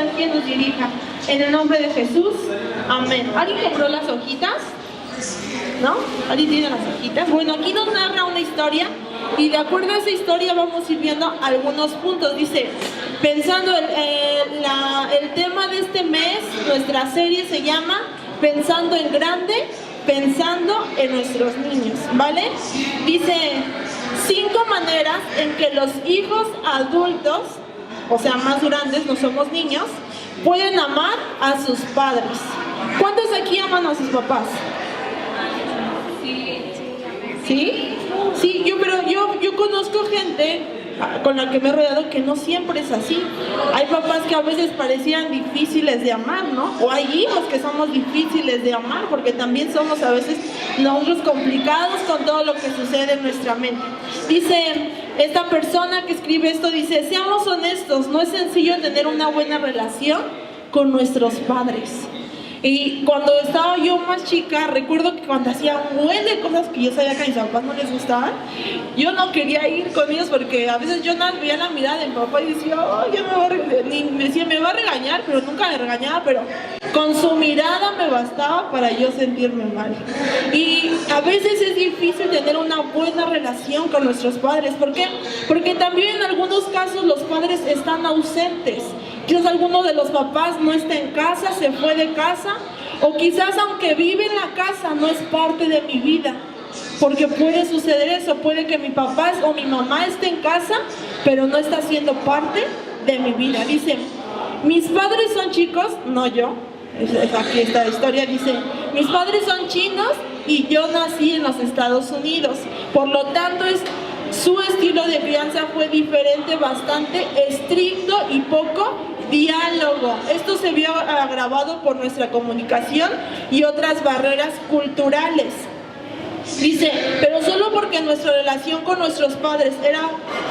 sea quien nos dirija. En el nombre de Jesús, amén. ¿Alguien compró las hojitas? ¿No? ¿Alguien tiene las hojitas? Bueno, aquí nos narra una historia y de acuerdo a esa historia vamos a ir viendo algunos puntos. Dice, pensando el tema de este mes, nuestra serie se llama Pensando en Grande, pensando en nuestros niños, ¿vale? Dice 5 maneras en que los hijos adultos, o sea, más grandes, no somos niños, pueden amar a sus padres. ¿Cuántos aquí aman a sus papás? ¿Sí? Sí, yo conozco gente con la que me he rodeado que no siempre es así. Hay papás que a veces parecían difíciles de amar, ¿no? O hay hijos que somos difíciles de amar porque también somos a veces nosotros complicados con todo lo que sucede en nuestra mente. Dice esta persona que escribe esto, dice, seamos honestos, no es sencillo tener una buena relación con nuestros padres. Y cuando estaba yo más chica, recuerdo que cuando hacía un buen de cosas que yo sabía que a mis papás no les gustaban, yo no quería ir con ellos porque a veces yo nada veía la mirada de mi papá y decía, oh, ya me va a regañar, ni me decía, me va a regañar, pero nunca me regañaba, pero con su mirada me bastaba para yo sentirme mal. Y a veces es difícil tener una buena relación con nuestros padres. ¿Por qué? Porque también en algunos casos los padres están ausentes. Quizás alguno de los papás no está en casa, se fue de casa, o quizás aunque vive en la casa no es parte de mi vida, porque puede suceder eso, puede que mi papá o mi mamá esté en casa, pero no está siendo parte de mi vida. Dice, mis padres son chicos, no yo, aquí esta historia dice, mis padres son chinos y yo nací en los Estados Unidos, por lo tanto su estilo de crianza fue diferente, bastante estricto y poco diálogo. Esto se vio agravado por nuestra comunicación y otras barreras culturales. Dice, pero solo porque nuestra relación con nuestros padres era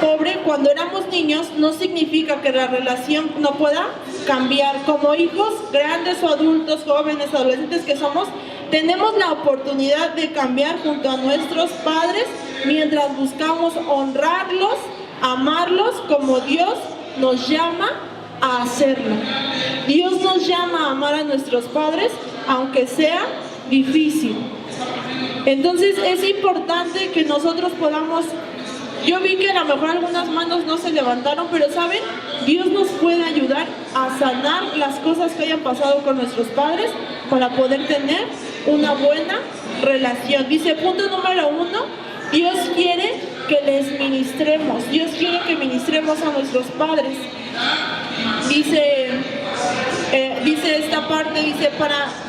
pobre cuando éramos niños, no significa que la relación no pueda cambiar. Como hijos, grandes o adultos, jóvenes, adolescentes que somos, tenemos la oportunidad de cambiar junto a nuestros padres mientras buscamos honrarlos, amarlos como Dios nos llama a hacerlo. Dios nos llama a amar a nuestros padres, aunque sea difícil. Entonces es importante que nosotros podamos, yo vi que a lo mejor algunas manos no se levantaron, pero ¿saben? Dios nos puede ayudar a sanar las cosas que hayan pasado con nuestros padres para poder tener una buena relación. Dice, punto número 1, Dios quiere que les ministremos. Dios quiere que ministremos a nuestros padres. Dice esta parte, dice,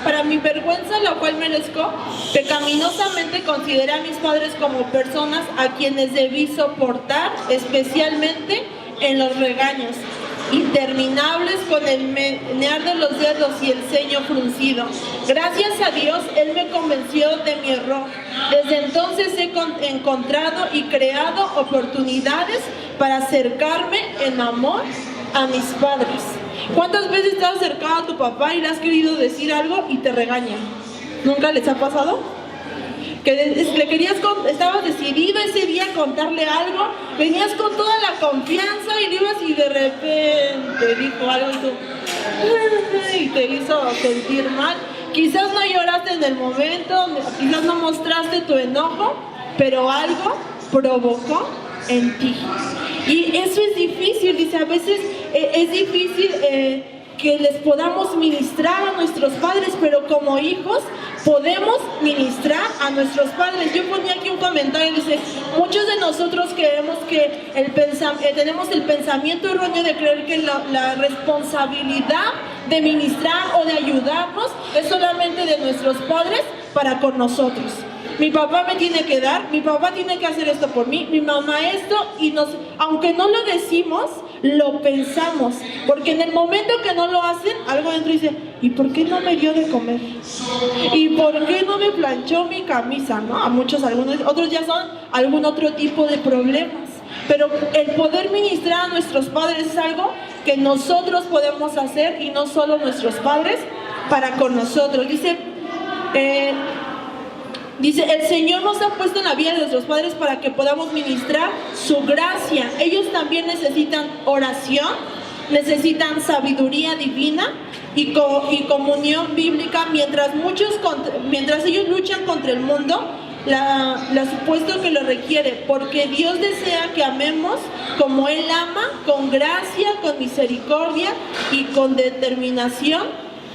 para mi vergüenza, la cual merezco, pecaminosamente consideré a mis padres como personas a quienes debí soportar, especialmente en los regaños interminables con el menear de los dedos y el ceño fruncido. Gracias a Dios, Él me convenció de mi error. Desde entonces he encontrado y creado oportunidades para acercarme en amor a mis padres. ¿Cuántas veces te has acercado a tu papá y le has querido decir algo y te regaña? ¿Nunca les ha pasado? Que le querías, estabas decidido ese día a contarle algo, venías con toda la confianza y le ibas y de repente dijo algo y te hizo sentir mal. Quizás no lloraste en el momento, quizás no mostraste tu enojo, pero algo provocó en ti. Y eso es difícil, dice, a veces es difícil que les podamos ministrar a nuestros padres, pero como hijos podemos ministrar a nuestros padres. Yo ponía aquí un comentario, dice, muchos de nosotros creemos que tenemos el pensamiento erróneo de creer que la responsabilidad de ministrar o de ayudarnos es solamente de nuestros padres para con nosotros. Mi papá me tiene que dar, mi papá tiene que hacer esto por mí, mi mamá esto, y aunque no lo decimos, lo pensamos, porque en el momento que no lo hacen, algo dentro dice, ¿y por qué no me dio de comer? ¿Y por qué no me planchó mi camisa? ¿No? Algunos, otros ya son algún otro tipo de problemas, pero el poder ministrar a nuestros padres es algo que nosotros podemos hacer y no solo nuestros padres para con nosotros. Dice, el Señor nos ha puesto en la vida de nuestros padres para que podamos ministrar su gracia. Ellos también necesitan oración, necesitan sabiduría divina y comunión bíblica, mientras ellos luchan contra el mundo. La supuesto que lo requiere, porque Dios desea que amemos como Él ama, con gracia, con misericordia y con determinación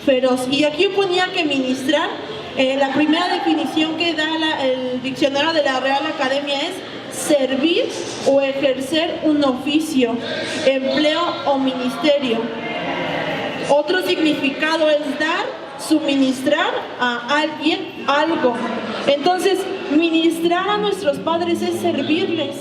feroz. Y aquí yo ponía que ministrar, la primera definición que da el diccionario de la Real Academia es servir o ejercer un oficio, empleo o ministerio. Otro significado es dar, suministrar a alguien algo. Entonces, ministrar a nuestros padres es servirles,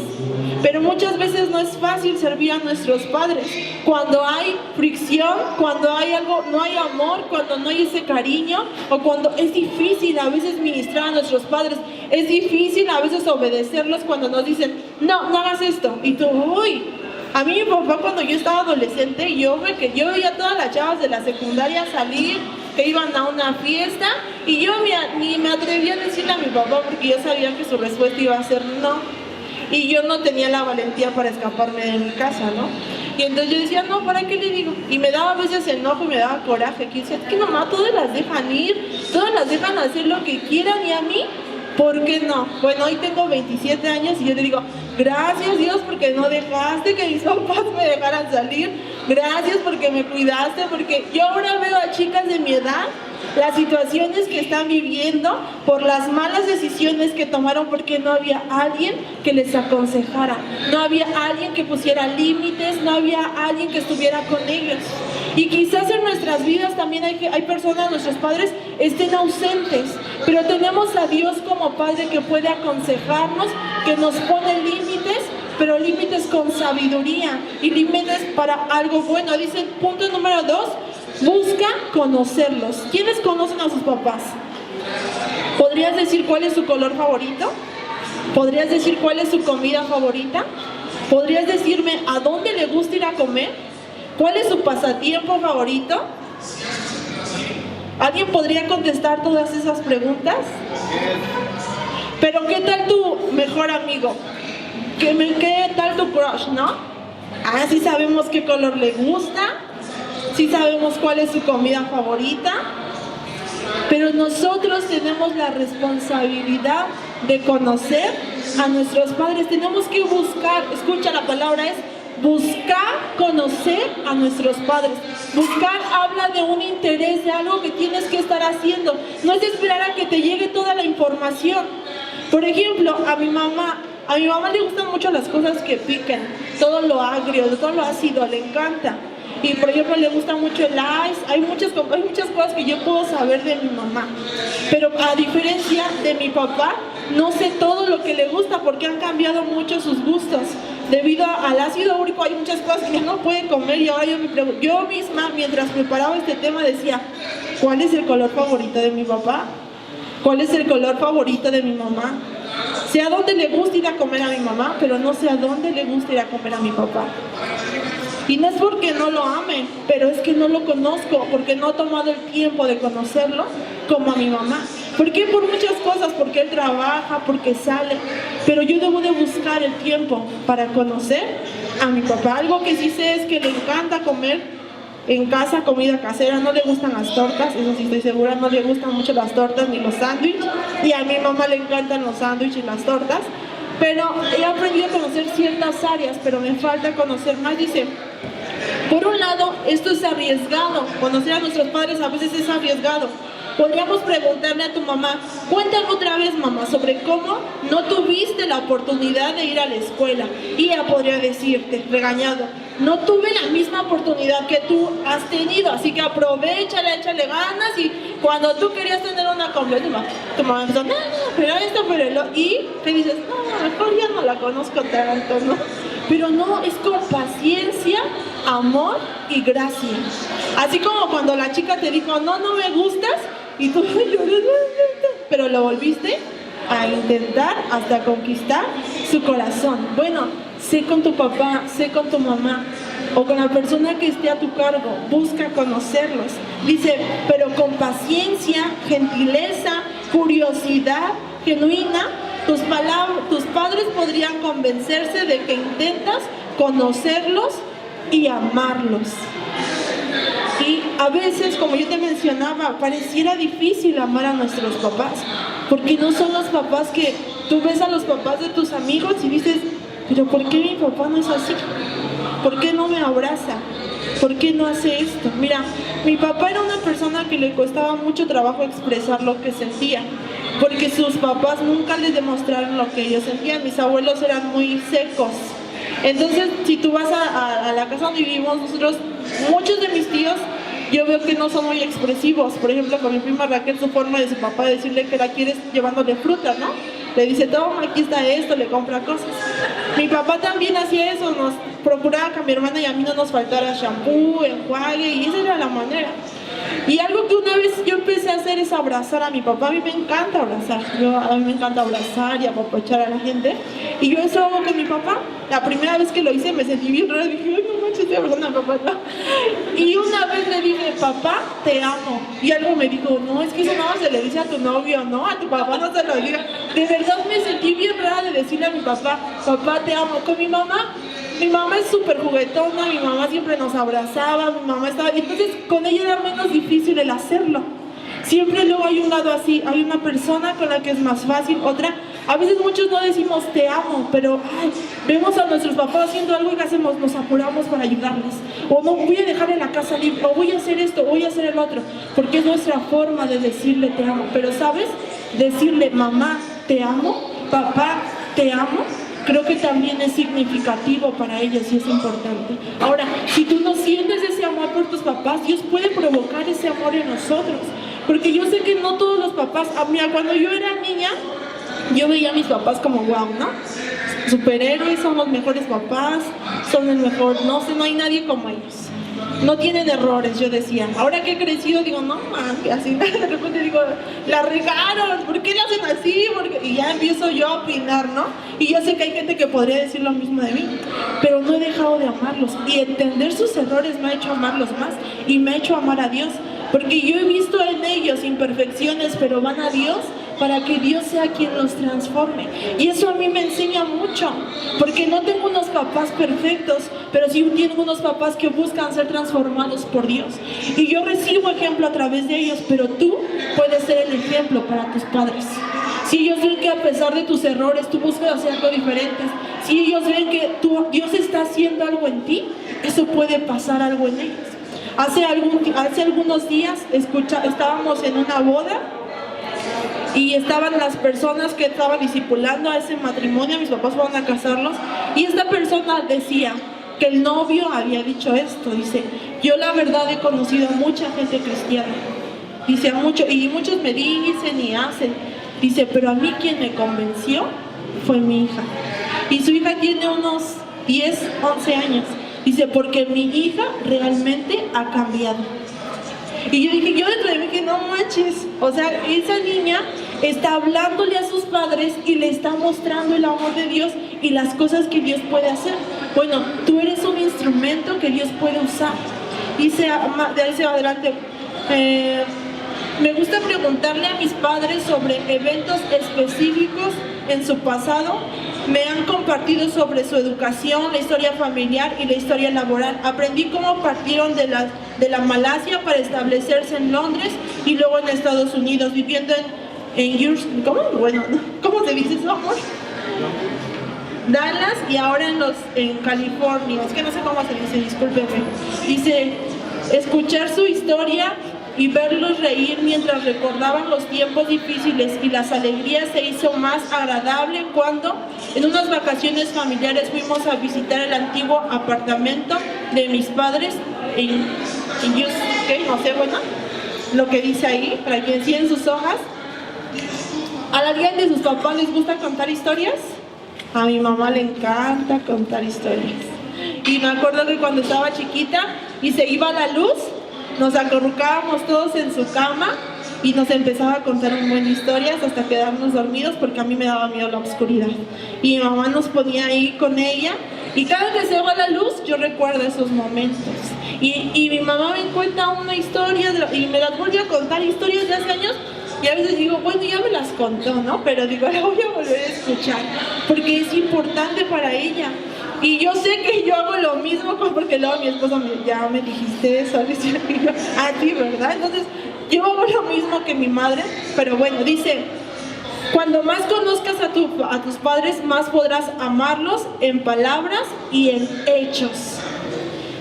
pero muchas veces no es fácil servir a nuestros padres. Cuando hay fricción, cuando hay algo, no hay amor, cuando no hay ese cariño, o cuando es difícil a veces ministrar a nuestros padres, es difícil a veces obedecerlos cuando nos dicen, no hagas esto, y tú, uy. A mí mi papá, cuando yo estaba adolescente, yo veía a todas las chavas de la secundaria salir, que iban a una fiesta, y yo ni me atrevía a decirle a mi papá porque yo sabía que su respuesta iba a ser no, y yo no tenía la valentía para escaparme de mi casa, ¿no? Y entonces yo decía, no, ¿para qué le digo? Y me daba a veces enojo y me daba coraje, que decía, es que mamá, todas las dejan ir, todas las dejan hacer lo que quieran, y a mí, ¿por qué no? Bueno, hoy tengo 27 años y yo le digo, gracias Dios porque no dejaste que mis papás me dejaran salir, gracias porque me cuidaste, porque yo ahora veo a chicas de mi edad, las situaciones que están viviendo por las malas decisiones que tomaron, porque no había alguien que les aconsejara, no había alguien que pusiera límites, no había alguien que estuviera con ellos. Y quizás en nuestras vidas también hay personas, nuestros padres estén ausentes, pero tenemos a Dios como Padre que puede aconsejarnos, que nos pone límites, pero límites con sabiduría y límites para algo bueno. Dice el punto número 2, busca conocerlos. ¿Quiénes conocen a sus papás? ¿Podrías decir cuál es su color favorito? ¿Podrías decir cuál es su comida favorita? ¿Podrías decirme a dónde le gusta ir a comer? ¿Cuál es su pasatiempo favorito? ¿Alguien podría contestar todas esas preguntas? Pero ¿qué tal tu mejor amigo? ¿Qué tal tu crush, no? Sí sabemos qué color le gusta, sí sabemos cuál es su comida favorita, pero nosotros tenemos la responsabilidad de conocer a nuestros padres. Tenemos que buscar, escucha, la palabra es buscar conocer a nuestros padres. Buscar habla de un interés, de algo que tienes que estar haciendo. No es esperar a que te llegue toda la información. Por ejemplo, a mi mamá le gustan mucho las cosas que pican, todo lo agrio, todo lo ácido, le encanta. Y por ejemplo le gusta mucho el ice, hay muchas cosas que yo puedo saber de mi mamá. Pero a diferencia de mi papá, no sé todo lo que le gusta porque han cambiado mucho sus gustos. Debido al ácido úrico hay muchas cosas que ya no puede comer, y ahora yo misma mientras preparaba este tema decía, ¿cuál es el color favorito de mi papá? ¿Cuál es el color favorito de mi mamá? Sé a dónde le gusta ir a comer a mi mamá, pero no sé a dónde le gusta ir a comer a mi papá. Y no es porque no lo ame, pero es que no lo conozco, porque no he tomado el tiempo de conocerlo como a mi mamá. ¿Por qué? Por muchas cosas, porque él trabaja, porque sale, pero yo debo de buscar el tiempo para conocer a mi papá. Algo que sí sé es que le encanta comer en casa, comida casera, no le gustan las tortas, eso sí estoy segura, no le gustan mucho las tortas ni los sándwiches, y a mi mamá le encantan los sándwiches y las tortas, pero he aprendido a conocer ciertas áreas, pero me falta conocer más. Dice, por un lado, esto es arriesgado, conocer a nuestros padres a veces es arriesgado. Podríamos preguntarle a tu mamá, cuéntame otra vez, mamá, sobre cómo no tuviste la oportunidad de ir a la escuela. Y ella podría decirte, regañado, no tuve la misma oportunidad que tú has tenido, así que aprovechala, échale ganas, y cuando tú querías tener una conversación, tu mamá empezó, no, pero esto, pero lo, y te dices, no, mejor ya no la conozco tanto, ¿no? Pero no, es con paciencia, amor y gracia. Así como cuando la chica te dijo, no me gustas, y tú lloras, pero lo volviste a intentar hasta conquistar su corazón. Bueno, sé con tu papá, sé con tu mamá, o con la persona que esté a tu cargo, busca conocerlos. Dice, pero con paciencia, gentileza, curiosidad genuina, tus padres podrían convencerse de que intentas conocerlos y amarlos. Y a veces, como yo te mencionaba, pareciera difícil amar a nuestros papás, porque no son los papás que tú ves a los papás de tus amigos y dices, pero ¿por qué mi papá no es así? ¿Por qué no me abraza? ¿Por qué no hace esto? Mira, mi papá era una persona que le costaba mucho trabajo expresar lo que sentía, porque sus papás nunca les demostraron lo que ellos sentían. Mis abuelos eran muy secos. Entonces, si tú vas a la casa donde vivimos nosotros, muchos de mis tíos, yo veo que no son muy expresivos. Por ejemplo, con mi prima Raquel, su forma de su papá de decirle que la quieres llevándole fruta, ¿no? Le dice, toma, aquí está esto, le compra cosas. Mi papá también hacía eso, nos procuraba que a mi hermana y a mí no nos faltara shampoo, enjuague, y esa era la manera. Y algo que una vez yo empecé a hacer es abrazar a mi papá. A mí me encanta abrazar, a mí me encanta abrazar y apapachar a la gente. Y yo eso hago con mi papá. La primera vez que lo hice me sentí bien rara, dije, ay, no manches, estoy abrazando a mi papá, ¿no? Y una vez le dije, papá, te amo. Y algo me dijo, no, es que eso no se le dice a tu novio, no, a tu papá no se lo diga. De verdad me sentí bien rara de decirle a mi papá, papá, te amo. Con mi mamá es súper juguetona, mi mamá siempre nos abrazaba, mi mamá estaba... Entonces con ella era menos difícil el hacerlo. Siempre luego hay un lado así, hay una persona con la que es más fácil, otra... A veces muchos no decimos te amo, pero ay, vemos a nuestros papás haciendo algo y ¿qué hacemos? Nos apuramos para ayudarles. O no, voy a dejar en la casa libre, o voy a hacer esto, o voy a hacer el otro. Porque es nuestra forma de decirle te amo. Pero ¿sabes? Decirle mamá te amo, papá te amo, creo que también es significativo para ellos y es importante. Ahora, si tú no sientes ese amor por tus papás, Dios puede provocar ese amor en nosotros. Porque yo sé que no todos los papás, mira, cuando yo era niña, yo veía a mis papás como wow, ¿no? Superhéroes, son los mejores papás, son el mejor, no sé, no hay nadie como ellos. No tienen errores, yo decía. Ahora que he crecido, digo, no, man, así de repente digo, la regaron, ¿por qué la hacen así? Y ya empiezo yo a opinar, ¿no? Y yo sé que hay gente que podría decir lo mismo de mí, pero no he dejado de amarlos. Y entender sus errores me ha hecho amarlos más y me ha hecho amar a Dios. Porque yo he visto en ellos imperfecciones, pero van a Dios para que Dios sea quien los transforme. Y eso a mí me enseña mucho, porque no tengo unos papás perfectos, pero sí tengo unos papás que buscan ser transformados por Dios. Y yo recibo ejemplo a través de ellos, pero tú puedes ser el ejemplo para tus padres. Si ellos ven que a pesar de tus errores, tú buscas hacer algo diferente, si ellos ven que Dios está haciendo algo en ti, eso puede pasar algo en ellos. Hace algunos días estábamos en una boda y estaban las personas que estaban discipulando a ese matrimonio, mis papás fueron a casarlos, y esta persona decía que el novio había dicho esto, dice, yo la verdad he conocido a mucha gente cristiana, dice, y muchos me dicen y hacen, dice, pero a mí quien me convenció fue mi hija, y su hija tiene unos 10, 11 años, dice, porque mi hija realmente ha cambiado. Y yo dije, yo dentro de mí dije, no manches, o sea, esa niña está hablándole a sus padres y le está mostrando el amor de Dios y las cosas que Dios puede hacer. Bueno, tú eres un instrumento que Dios puede usar. Dice, de ahí se va adelante, me gusta preguntarle a mis padres sobre eventos específicos en su pasado. Me han compartido sobre su educación, la historia familiar y la historia laboral. Aprendí cómo partieron de la Malasia para establecerse en Londres y luego en Estados Unidos, viviendo ¿cómo se dice eso, amor? Dallas y ahora en California. Es que no sé cómo se dice, discúlpenme. Dice, escuchar su historia y verlos reír mientras recordaban los tiempos difíciles y las alegrías se hizo más agradable cuando en unas vacaciones familiares fuimos a visitar el antiguo apartamento de mis padres en no sé, bueno, lo que dice ahí, para quien siga en sus hojas. ¿A alguien de sus papás les gusta contar historias? A mi mamá le encanta contar historias. Y me acuerdo que cuando estaba chiquita y se iba la luz, nos acurrucábamos todos en su cama y nos empezaba a contar un buen de historias hasta quedarnos dormidos porque a mí me daba miedo la oscuridad. Y mi mamá nos ponía ahí con ella y cada vez que se va la luz yo recuerdo esos momentos. Y mi mamá me cuenta una historia y me las vuelve a contar, historias de hace años, y a veces digo, bueno, ya me las contó, ¿no? Pero digo, la voy a volver a escuchar porque es importante para ella. Y yo sé que yo hago lo mismo, pues, porque luego mi esposo ya me dijiste eso, Alicia, y yo, sí, ¿verdad? Entonces, yo hago lo mismo que mi madre, pero bueno, dice, cuando más conozcas a tus padres, más podrás amarlos en palabras y en hechos.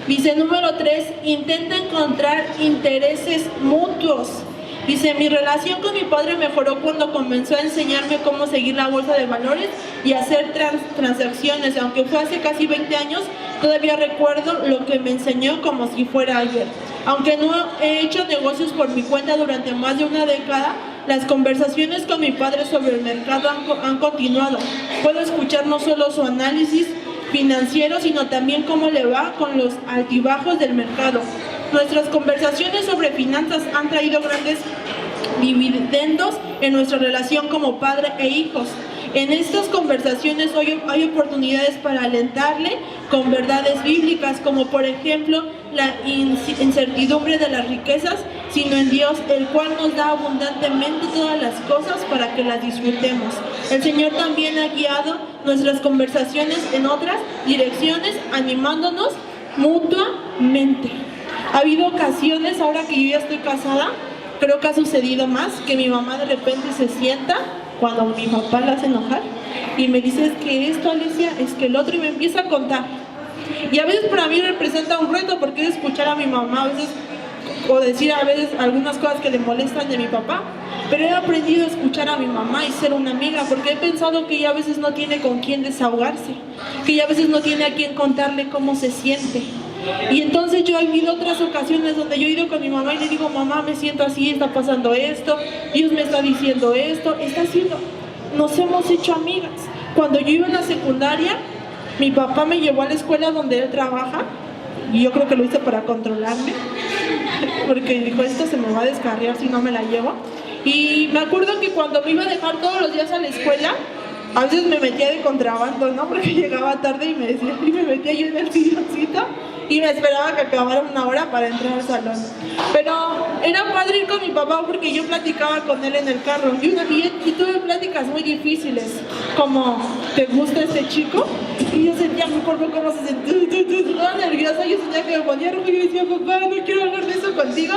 Dice número 3, intenta encontrar intereses mutuos. Dice, mi relación con mi padre mejoró cuando comenzó a enseñarme cómo seguir la bolsa de valores y hacer transacciones. Aunque fue hace casi 20 años, todavía recuerdo lo que me enseñó como si fuera ayer. Aunque no he hecho negocios por mi cuenta durante más de una década, las conversaciones con mi padre sobre el mercado han continuado. Puedo escuchar no solo su análisis financiero, sino también cómo le va con los altibajos del mercado. Nuestras conversaciones sobre finanzas han traído grandes dividendos en nuestra relación como padre e hijos. En estas conversaciones hay oportunidades para alentarle con verdades bíblicas, como por ejemplo la incertidumbre de las riquezas, sino en Dios, el cual nos da abundantemente todas las cosas para que las disfrutemos. El Señor también ha guiado nuestras conversaciones en otras direcciones, animándonos mutuamente. Ha habido ocasiones, ahora que yo ya estoy casada, creo que ha sucedido más, que mi mamá de repente se sienta cuando mi papá la hace enojar y me dice, es que esto, Alicia, es que el otro, y me empieza a contar. Y a veces para mí representa un reto, porque es escuchar a mi mamá a veces, o decir a veces algunas cosas que le molestan de mi papá, pero he aprendido a escuchar a mi mamá y ser una amiga, porque he pensado que ella a veces no tiene con quién desahogarse, que ella a veces no tiene a quién contarle cómo se siente. Y entonces yo he habido otras ocasiones donde yo he ido con mi mamá y le digo, mamá, me siento así, está pasando esto, Dios me está diciendo esto, nos hemos hecho amigas. Cuando yo iba en la secundaria, mi papá me llevó a la escuela donde él trabaja, y yo creo que lo hice para controlarme, porque dijo, esto se me va a descarriar si no me la llevo. Y me acuerdo que cuando me iba a dejar todos los días a la escuela, a veces me metía de contrabando, ¿no? Porque llegaba tarde y me metía yo en el silloncito y me esperaba que acabara una hora para entrar al salón. Pero era padre ir con mi papá porque yo platicaba con él en el carro y tuve pláticas muy difíciles, como, ¿te gusta este chico? Y yo sentía mi cuerpo como se sentía, toda nerviosa, yo sentía que me ponía rojo y yo decía, papá, no quiero hablar de eso contigo.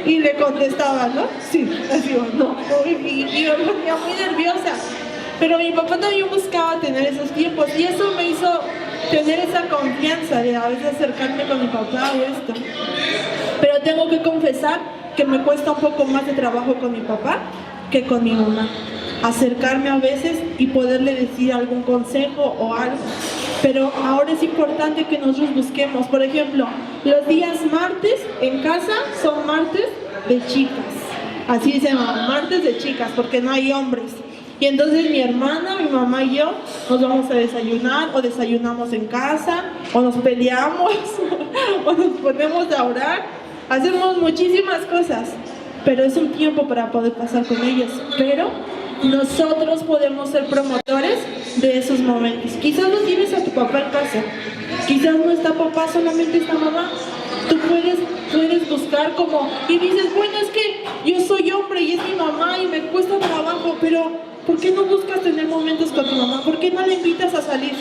Y le contestaba, ¿no? Sí, así, no. Y yo me ponía muy nerviosa. Pero mi papá también buscaba tener esos tiempos y eso me hizo tener esa confianza de a veces acercarme con mi papá o esto. Pero tengo que confesar que me cuesta un poco más de trabajo con mi papá que con mi mamá. Acercarme a veces y poderle decir algún consejo o algo. Pero ahora es importante que nosotros busquemos. Por ejemplo, los días martes en casa son martes de chicas. Así se llaman, martes de chicas, porque no hay hombres. Y entonces mi hermana, mi mamá y yo nos vamos a desayunar, o desayunamos en casa, o nos peleamos, o nos ponemos a orar. Hacemos muchísimas cosas, pero es un tiempo para poder pasar con ellos. Pero nosotros podemos ser promotores de esos momentos. Quizás no tienes a tu papá en casa, quizás no está papá, solamente está mamá. Tú puedes buscar como, y dices, bueno, es que yo soy hombre y es mi mamá y me cuesta trabajo, pero ¿por qué no buscas tener momentos con tu mamá? ¿Por qué no la invitas a salir?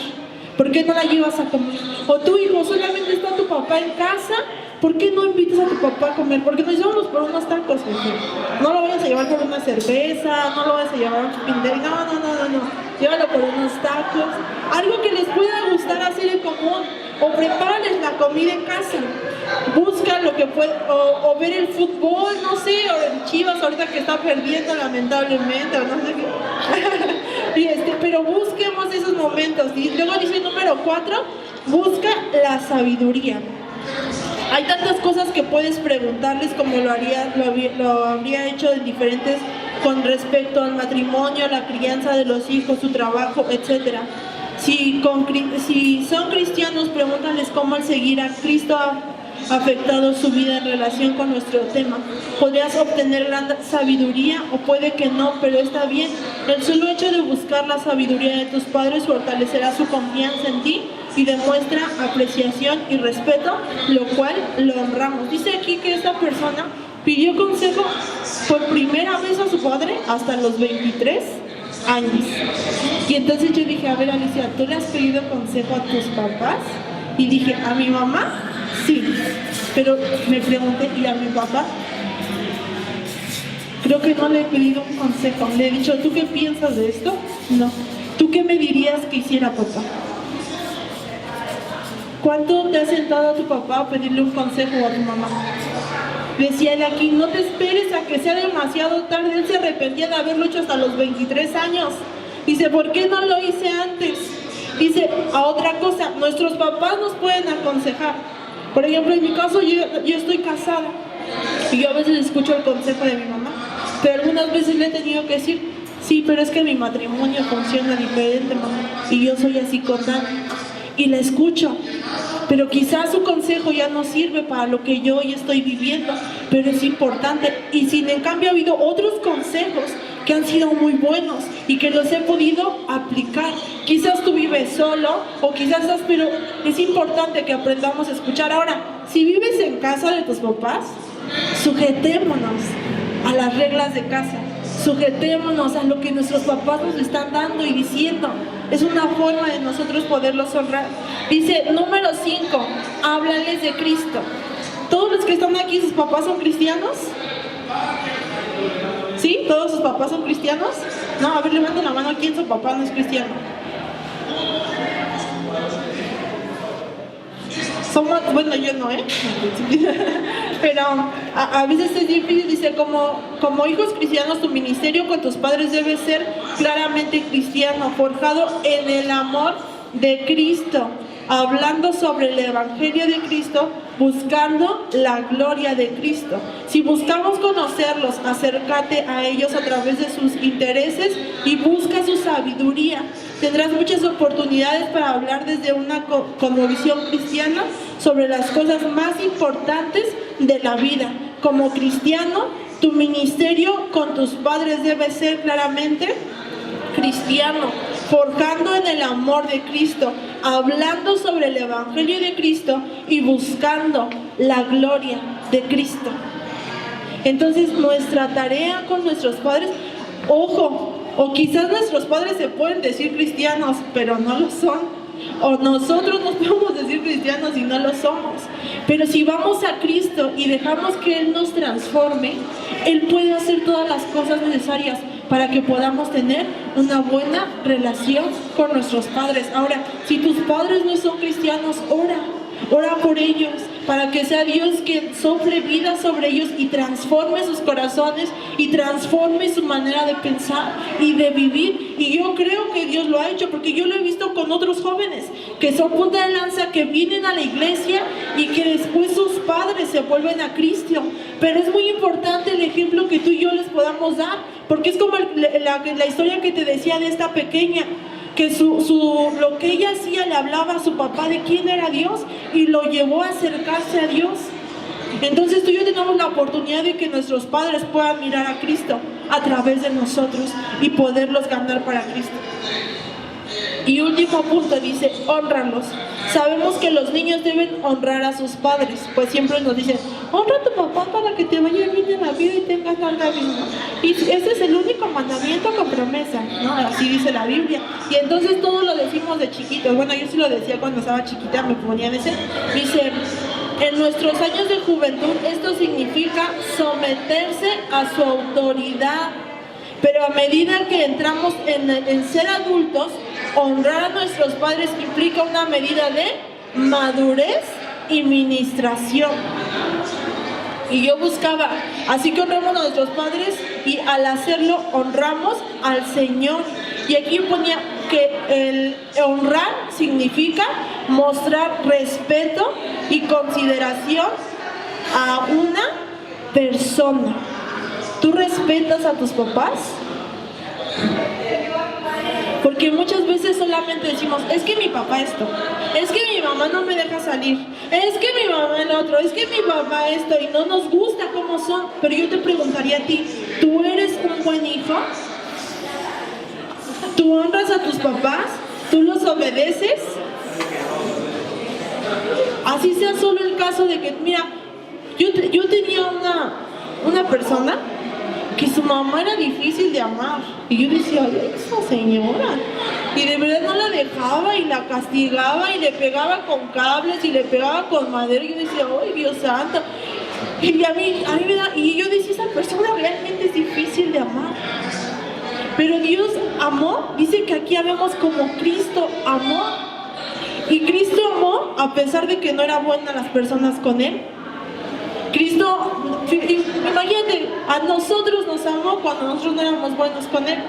¿Por qué no la llevas a comer? O tu hijo, solamente está tu papá en casa, ¿por qué no invitas a tu papá a comer? Porque nos llevamos por unos tacos, no lo vayas a llevar por una cerveza, no lo vayas a llevar a un pindel, no. Llévalo por unos tacos, algo que les pueda gustar hacer en común, o prepárales la comida en casa. Busca lo que puede, o ver el fútbol, no sé, o el Chivas ahorita que está perdiendo lamentablemente, o no sé qué. Pero busquemos esos momentos. Y luego dice número 4, busca la sabiduría. Hay tantas cosas que puedes preguntarles como lo habría hecho en diferentes con respecto al matrimonio, la crianza de los hijos, su trabajo, etc. Si son cristianos, pregúntales cómo el seguir a Cristo ha afectado su vida en relación con nuestro tema. Podrías obtener la sabiduría o puede que no, pero está bien. El solo hecho de buscar la sabiduría de tus padres fortalecerá su confianza en ti y demuestra apreciación y respeto, lo cual lo honramos. Dice aquí que esta persona pidió consejo por primera vez a su padre hasta los 23 años. Y entonces yo dije, a ver, Alicia, ¿tú le has pedido consejo a tus papás? Y dije, ¿a mi mamá? Sí. Pero me pregunté, ¿y a mi papá? Creo que no le he pedido un consejo. Le he dicho, ¿tú qué piensas de esto? No. ¿Tú qué me dirías que hiciera, papá? ¿Cuánto te has sentado a tu papá a pedirle un consejo o a tu mamá? Decía él aquí, no te esperes a que sea demasiado tarde. Él se arrepentía de haberlo hecho hasta los 23 años. Dice, ¿por qué no lo hice antes? Dice, a otra cosa, nuestros papás nos pueden aconsejar. Por ejemplo, en mi caso, yo estoy casada. Y yo a veces escucho el consejo de mi mamá. Pero algunas veces le he tenido que decir, sí, pero es que mi matrimonio funciona diferente, mamá. Y yo soy así con Dani. Y la escucho. Pero quizás su consejo ya no sirve para lo que yo hoy estoy viviendo. Pero es importante. Y sin en cambio ha habido otros consejos que han sido muy buenos y que los he podido aplicar. Quizás tú vives solo o quizás estás, pero es importante que aprendamos a escuchar. Ahora, si vives en casa de tus papás, sujetémonos a las reglas de casa, sujetémonos a lo que nuestros papás nos están dando y diciendo. Es una forma de nosotros poderlos honrar. Dice, número 5, háblales de Cristo. ¿Todos los que están aquí, sus papás son cristianos? ¿Sí? ¿Todos sus papás son cristianos? No, a ver, levanten la mano, ¿quién su papá no es cristiano? Somos, bueno, yo no, pero a veces es difícil. Dice, como hijos cristianos, tu ministerio con tus padres debe ser claramente cristiano, forjado en el amor de Cristo, hablando sobre el evangelio de Cristo, buscando la gloria de Cristo. Si buscamos conocerlos, acércate a ellos a través de sus intereses y busca su sabiduría. Tendrás muchas oportunidades para hablar desde una cosmovisión cristiana sobre las cosas más importantes de la vida. Como cristiano, tu ministerio con tus padres debe ser claramente cristiano, forjando en el amor de Cristo, hablando sobre el evangelio de Cristo y buscando la gloria de Cristo. Entonces, nuestra tarea con nuestros padres, ojo, o quizás nuestros padres se pueden decir cristianos, pero no lo son. O nosotros nos podemos decir cristianos y no lo somos. Pero si vamos a Cristo y dejamos que Él nos transforme, Él puede hacer todas las cosas necesarias para que podamos tener una buena relación con nuestros padres. Ahora, si tus padres no son cristianos, ora por ellos, para que sea Dios quien sople vida sobre ellos y transforme sus corazones y transforme su manera de pensar y de vivir. Y yo creo que Dios lo ha hecho, porque yo lo he visto con otros jóvenes que son punta de lanza, que vienen a la iglesia y que después sus padres se vuelven a Cristo. Pero es muy importante el ejemplo que tú y yo les podamos dar, porque es como la historia que te decía de esta pequeña, que lo que ella hacía le hablaba a su papá de quién era Dios y lo llevó a acercarse a Dios. Entonces tú y yo tenemos la oportunidad de que nuestros padres puedan mirar a Cristo a través de nosotros y poderlos ganar para Cristo. Y último punto, dice, hónralos. Sabemos que los niños deben honrar a sus padres, pues siempre nos dicen, honra a tu papá para que te vaya bien en la vida y tengas larga vida. Y ese es el único mandamiento con promesa, ¿no? Así dice la Biblia. Y entonces todo lo decimos de chiquitos. Bueno, yo sí lo decía cuando estaba chiquita, me ponía ese. Dice, en nuestros años de juventud esto significa someterse a su autoridad. Pero a medida que entramos en ser adultos, honrar a nuestros padres implica una medida de madurez y ministración. Y yo buscaba, así que honramos a nuestros padres y al hacerlo honramos al Señor. Y aquí ponía que el honrar significa mostrar respeto y consideración a una persona. ¿Tú respetas a tus papás? Porque muchas veces solamente decimos, es que mi papá esto, es que mi mamá no me deja salir, es que mi mamá el otro, es que mi papá esto, y no nos gusta cómo son. Pero yo te preguntaría a ti, ¿tú eres un buen hijo? ¿Tú honras a tus papás? ¿Tú los obedeces? Así sea solo el caso de que, mira, yo tenía una persona que su mamá era difícil de amar. Y yo decía, ay, esa señora. Y de verdad no la dejaba y la castigaba y le pegaba con cables y le pegaba con madera. Y yo decía, ay, Dios santo. Y a mí me da, y yo decía, esa persona realmente es difícil de amar. Pero Dios amó, dice que aquí amemos como Cristo amó. Y Cristo amó a pesar de que no eran buenas las personas con Él. Cristo, imagínate, a nosotros nos amó cuando nosotros no éramos buenos con Él.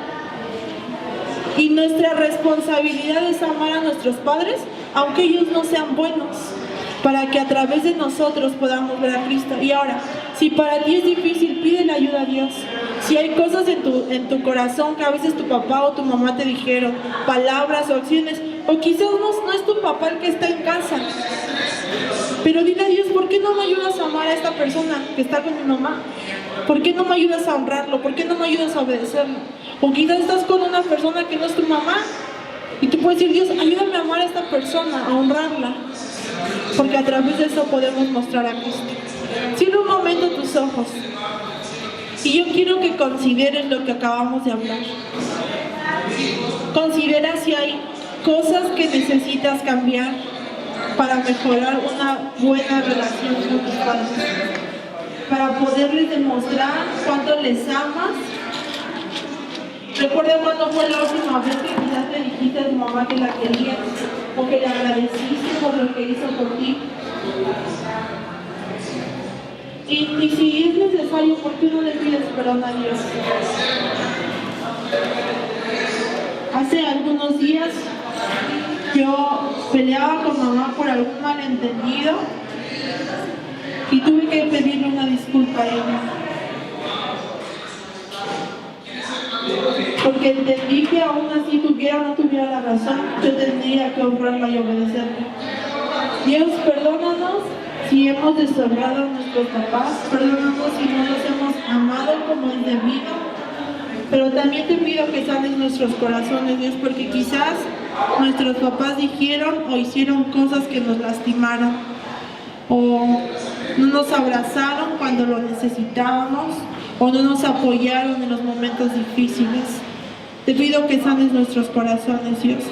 Y nuestra responsabilidad es amar a nuestros padres, aunque ellos no sean buenos, para que a través de nosotros podamos ver a Cristo. Y ahora, si para ti es difícil, pídele ayuda a Dios. Si hay cosas en tu corazón que a veces tu papá o tu mamá te dijeron, palabras o acciones, o quizás no es tu papá el que está en casa, pero dile a Dios, ¿por qué no me ayudas a amar a esta persona que está con mi mamá? ¿Por qué no me ayudas a honrarlo? ¿Por qué no me ayudas a obedecerlo? O quizás estás con una persona que no es tu mamá y tú puedes decir, Dios, ayúdame a amar a esta persona, a honrarla, porque a través de eso podemos mostrar a Cristo. Cierra un momento tus ojos y yo quiero que consideres lo que acabamos de hablar. Considera si hay cosas que necesitas cambiar para mejorar una buena relación con tus padres, para poderles demostrar cuánto les amas. Recuerda cuándo fue la última vez que quizás le dijiste a tu mamá que la querías o que le agradeciste por lo que hizo por ti. Y si es necesario, ¿por qué no le pides perdón a Dios? Hace algunos días yo peleaba con mamá por algún malentendido y tuve que pedirle una disculpa a ella. Porque entendí que aún así tuviera o no tuviera la razón, yo tendría que honrarla y obedecerla. Dios, perdónanos si hemos deshonrado a nuestros papás, perdónanos si no los hemos amado como es debido, pero también te pido que sanes nuestros corazones, Dios, porque quizás nuestros papás dijeron o hicieron cosas que nos lastimaron, o no nos abrazaron cuando lo necesitábamos, o no nos apoyaron en los momentos difíciles. Te pido que sanes nuestros corazones, Dios.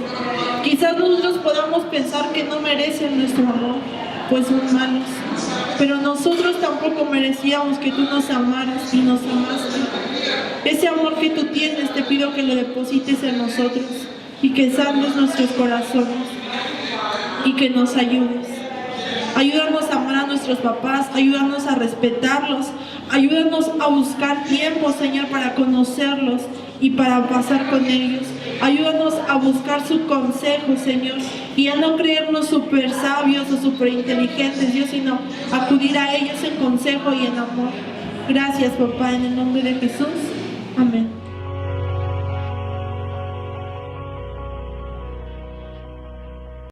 Quizás nosotros podamos pensar que no merecen nuestro amor, pues son malos, pero nosotros tampoco merecíamos que tú nos amaras y nos amaste. Ese amor que tú tienes, te pido que lo deposites en nosotros y que sanes nuestros corazones y que nos ayudes. Ayúdanos a amar a nuestros papás, ayúdanos a respetarlos, ayúdanos a buscar tiempo, Señor, para conocerlos y para pasar con ellos. Ayúdanos a buscar su consejo, Señor, y a no creernos súper sabios o súper inteligentes, Dios, sino acudir a ellos en consejo y en amor. Gracias, papá, en el nombre de Jesús. Amén.